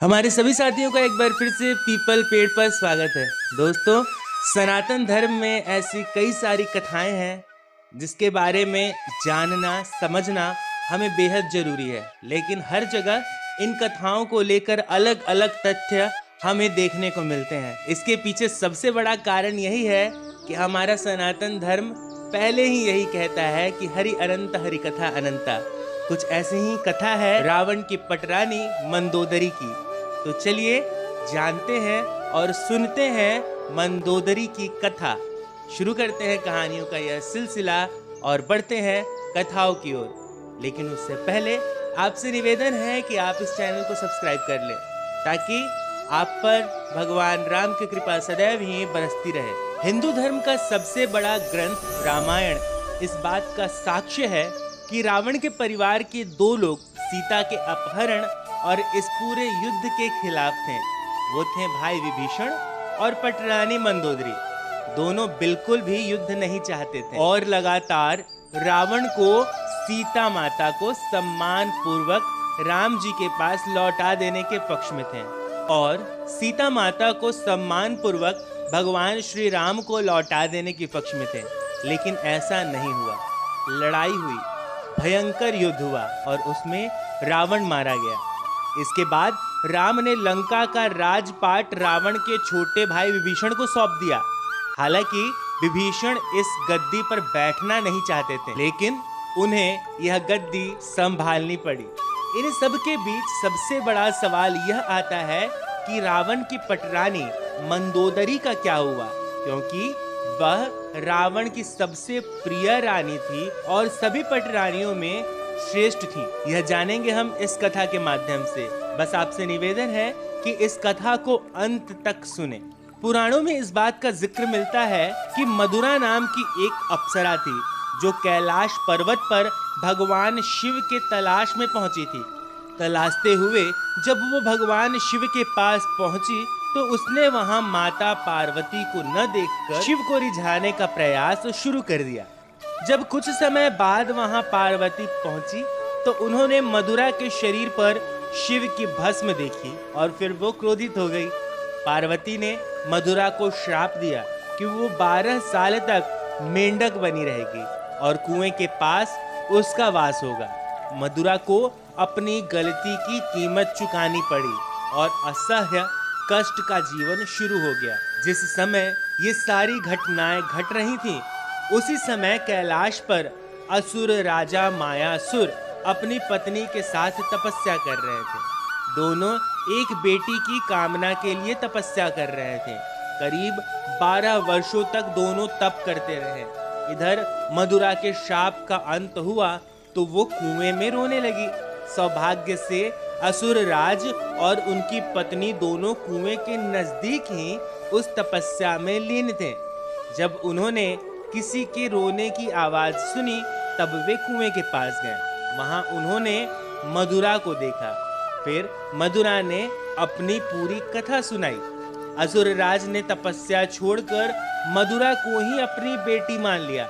हमारे सभी साथियों का एक बार फिर से पीपल पेड़ पर स्वागत है। दोस्तों, सनातन धर्म में ऐसी कई सारी कथाएं हैं जिसके बारे में जानना समझना हमें बेहद जरूरी है, लेकिन हर जगह इन कथाओं को लेकर अलग अलग तथ्य हमें देखने को मिलते हैं। इसके पीछे सबसे बड़ा कारण यही है कि हमारा सनातन धर्म पहले ही यही कहता है कि हरि अनंत हरि कथा अनंता। कुछ ऐसी ही कथा है रावण की पटरानी मंदोदरी की। तो चलिए जानते हैं और सुनते हैं मंदोदरी की कथा। शुरू करते हैं कहानियों का यह सिलसिला और बढ़ते हैं कथाओं की ओर। लेकिन उससे पहले आपसे निवेदन है कि आप इस चैनल को सब्सक्राइब कर लें ताकि आप पर भगवान राम की कृपा सदैव ही बरसती रहे। हिंदू धर्म का सबसे बड़ा ग्रंथ रामायण इस बात का साक्ष्य है कि रावण के परिवार के दो लोग सीता के अपहरण और इस पूरे युद्ध के खिलाफ थे। वो थे भाई विभीषण और पटरानी मंदोदरी। दोनों बिल्कुल भी युद्ध नहीं चाहते थे और लगातार रावण को सीता माता को सम्मान पूर्वक राम जी के पास लौटा देने के पक्ष में थे और सीता माता को सम्मान पूर्वक भगवान श्री राम को लौटा देने के पक्ष में थे। लेकिन ऐसा नहीं हुआ। लड़ाई हुई, भयंकर युद्ध हुआ और उसमें रावण मारा गया। इसके बाद राम ने लंका का राजपाट रावण के छोटे भाई विभीषण को सौंप दिया। हालांकि विभीषण इस गद्दी पर बैठना नहीं चाहते थे, लेकिन उन्हें यह गद्दी संभालनी पड़ी। इन सब के बीच सबसे बड़ा सवाल यह आता है कि रावण की पटरानी मंदोदरी का क्या हुआ, क्योंकि वह रावण की सबसे प्रिय रानी थी और सभी पटरानियों में श्रेष्ठ थी। यह जानेंगे हम इस कथा के माध्यम से। बस आपसे निवेदन है कि इस कथा को अंत तक सुने। पुराणों में इस बात का जिक्र मिलता है कि मधुरा नाम की एक अप्सरा थी जो कैलाश पर्वत पर भगवान शिव के तलाश में पहुंची थी। तलाशते हुए जब वो भगवान शिव के पास पहुंची तो उसने वहां माता पार्वती को न देखकर शिव को रिझाने का प्रयास शुरू कर दिया। जब कुछ समय बाद वहां पार्वती पहुंची तो उन्होंने मधुरा के शरीर पर शिव की भस्म देखी और फिर वो क्रोधित हो गई। पार्वती ने मधुरा को श्राप दिया कि वो 12 साल तक मेंढक बनी रहेगी और कुएं के पास उसका वास होगा। मधुरा को अपनी गलती की कीमत चुकानी पड़ी और असह्य कष्ट का जीवन शुरू हो गया। जिस समय ये सारी घटनाएं घट रही थीं, उसी समय कैलाश पर असुर राजा मायासुर अपनी पत्नी के साथ तपस्या कर रहे थे। दोनों एक बेटी की कामना के लिए तपस्या कर रहे थे। करीब 12 वर्षों तक दोनों तप करते रहे। इधर मधुरा के शाप का अंत हुआ तो वो कुएं में रोने लगी। सौभाग्य से असुर राज और उनकी पत्नी दोनों कुएं के नजदीक ही उस तपस्या में लीन थे। जब उन्होंने किसी के रोने की आवाज सुनी तब वे कुएं के पास गए। वहां उन्होंने मधुरा को देखा। फिर मधुरा ने अपनी पूरी कथा सुनाई। असुरराज ने तपस्या छोड़कर मधुरा को ही अपनी बेटी मान लिया।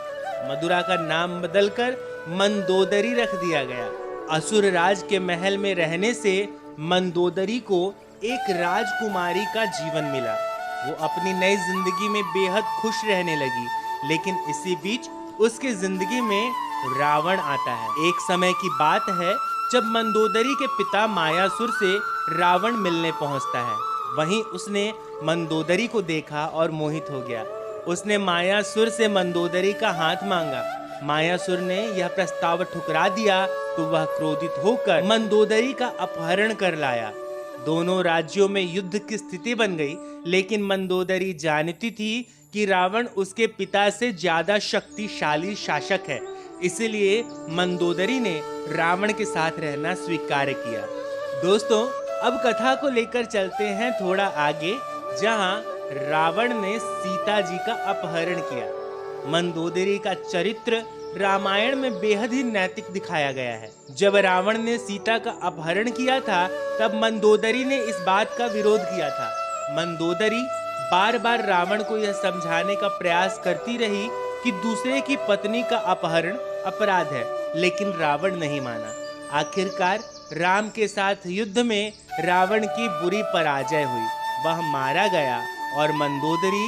मधुरा का नाम बदलकर मंदोदरी रख दिया गया। असुरराज के महल में रहने से मंदोदरी को एक राजकुमारी का जीवन मिला। वो अपनी नई जिंदगी में बेहद खुश रहने लगी। लेकिन इसी बीच उसके जिंदगी में रावण आता है। एक समय की बात है जब मंदोदरी के पिता मायासुर से रावण मिलने पहुंचता है। वहीं उसने मंदोदरी को देखा और मोहित हो गया। उसने मायासुर से मंदोदरी का हाथ मांगा। मायासुर ने यह प्रस्ताव ठुकरा दिया तो वह क्रोधित होकर मंदोदरी का अपहरण कर लाया। दोनों राज्यों में युद्ध की स्थिति बन गई, लेकिन मंदोदरी जानती थी कि रावण उसके पिता से ज्यादा शक्तिशाली शासक है। इसलिए मंदोदरी ने रावण के साथ रहना स्वीकार किया। दोस्तों, अब कथा को लेकर चलते हैं थोड़ा आगे, जहां रावण ने सीता जी का अपहरण किया। मंदोदरी का चरित्र रामायण में बेहद ही नैतिक दिखाया गया है। जब रावण ने सीता का अपहरण किया था तब मंदोदरी ने इस बात का विरोध किया था। मंदोदरी बार बार रावण को यह समझाने का प्रयास करती रही कि दूसरे की पत्नी का अपहरण अपराध है, लेकिन रावण नहीं माना। आखिरकार राम के साथ युद्ध में रावण की बुरी पराजय हुई। वह मारा गया और मंदोदरी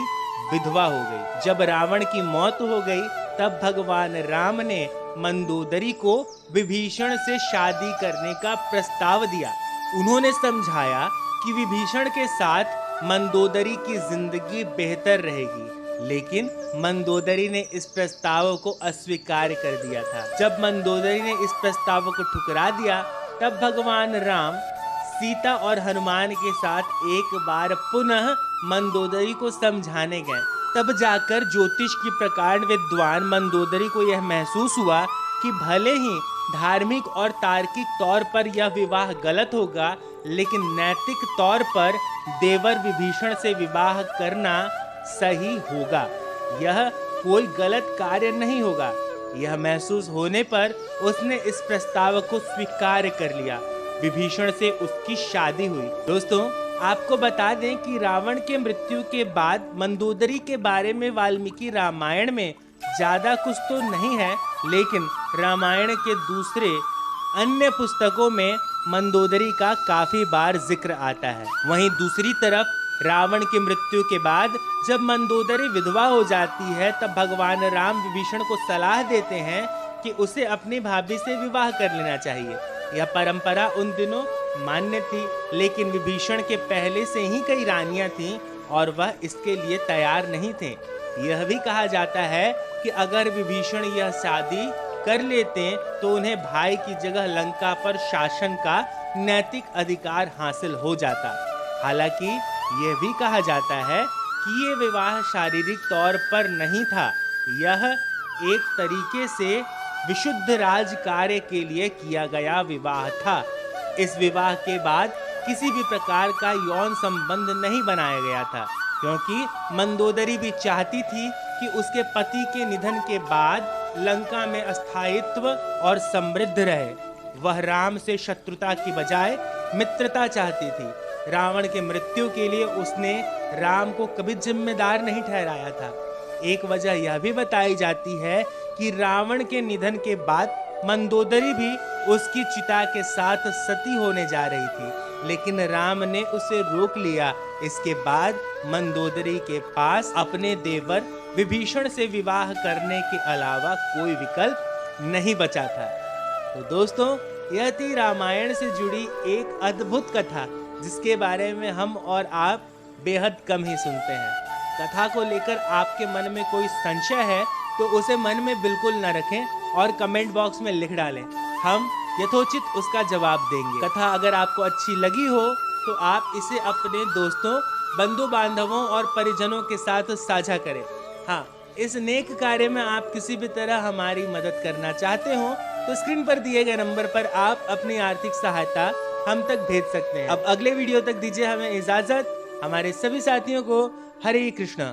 विधवा हो गई। जब रावण की मौत हो गई तब भगवान राम ने मंदोदरी को विभीषण से शादी करने का प्रस्ताव दिया। उन्होंने समझाया कि विभीषण के साथ मंदोदरी की जिंदगी बेहतर रहेगी, लेकिन मंदोदरी ने इस प्रस्ताव को अस्वीकार कर दिया था। जब मंदोदरी ने इस प्रस्ताव को ठुकरा दिया तब भगवान राम सीता और हनुमान के साथ एक बार पुनः मंदोदरी को समझाने गए। तब जाकर ज्योतिष की प्रकांड विद्वान मंदोदरी को यह महसूस हुआ कि भले ही धार्मिक और तार्किक तौर पर यह विवाह गलत होगा, लेकिन नैतिक तौर पर देवर विभीषण से विवाह करना सही होगा। यह कोई गलत कार्य नहीं होगा। यह महसूस होने पर उसने इस प्रस्ताव को स्वीकार कर लिया। विभीषण से उसकी शादी हुई। दोस्तों, आपको बता दें कि रावण के मृत्यु के बाद मंदोदरी के बारे में वाल्मीकि रामायण में ज्यादा कुछ तो नहीं है, लेकिन रामायण के दूसरे अन्य पुस्तकों में मंदोदरी का काफी बार जिक्र आता है। वहीं दूसरी तरफ रावण की मृत्यु के बाद जब मंदोदरी विधवा हो जाती है तब भगवान राम विभीषण को सलाह देते हैं कि उसे अपनी भाभी से विवाह कर लेना चाहिए। यह परंपरा उन दिनों मान्य थी, लेकिन विभीषण के पहले से ही कई रानियां थीं और वह इसके लिए तैयार नहीं थे। यह भी कहा जाता है कि अगर विभीषण यह शादी कर लेते तो उन्हें भाई की जगह लंका पर शासन का नैतिक अधिकार हासिल हो जाता। हालांकि यह भी कहा जाता है कि ये विवाह शारीरिक तौर पर नहीं था, यह एक तरीके से विशुद्ध राज कार्य के लिए किया गया विवाह था। इस विवाह के बाद किसी भी प्रकार का यौन संबंध नहीं बनाया गया था, क्योंकि मंदोदरी भी चाहती थी कि उसके पति के निधन के बाद लंका में अस्थायित्व और समृद्ध रहे। वह राम से शत्रुता की बजाय मित्रता चाहती थी। रावण के मृत्यु के लिए उसने राम को कभी जिम्मेदार नहीं ठहराया था। एक वजह यह भी बताई जाती है कि रावण के निधन के बाद मंदोदरी भी उसकी चिता के साथ सती होने जा रही थी, लेकिन राम ने उसे रोक लिया। इसके बाद मंदोदरी के पास अपने देवर विभीषण से विवाह करने के अलावा कोई विकल्प नहीं बचा था। तो दोस्तों, यह थी रामायण से जुड़ी एक अद्भुत कथा, जिसके बारे में हम और आप बेहद कम ही सुनते हैं। कथा को लेकर आपके मन में कोई संशय है तो उसे मन में बिल्कुल न रखें और कमेंट बॉक्स में लिख डालें। हम यथोचित उसका जवाब देंगे। कथा अगर आपको अच्छी लगी हो तो आप इसे अपने दोस्तों, बंधु बांधवों और परिजनों के साथ साझा करें। हाँ, इस नेक कार्य में आप किसी भी तरह हमारी मदद करना चाहते हो तो स्क्रीन पर दिए गए नंबर पर आप अपनी आर्थिक सहायता हम तक भेज सकते हैं। अब अगले वीडियो तक दीजिए हमें इजाजत। हमारे सभी साथियों को हरे कृष्णा।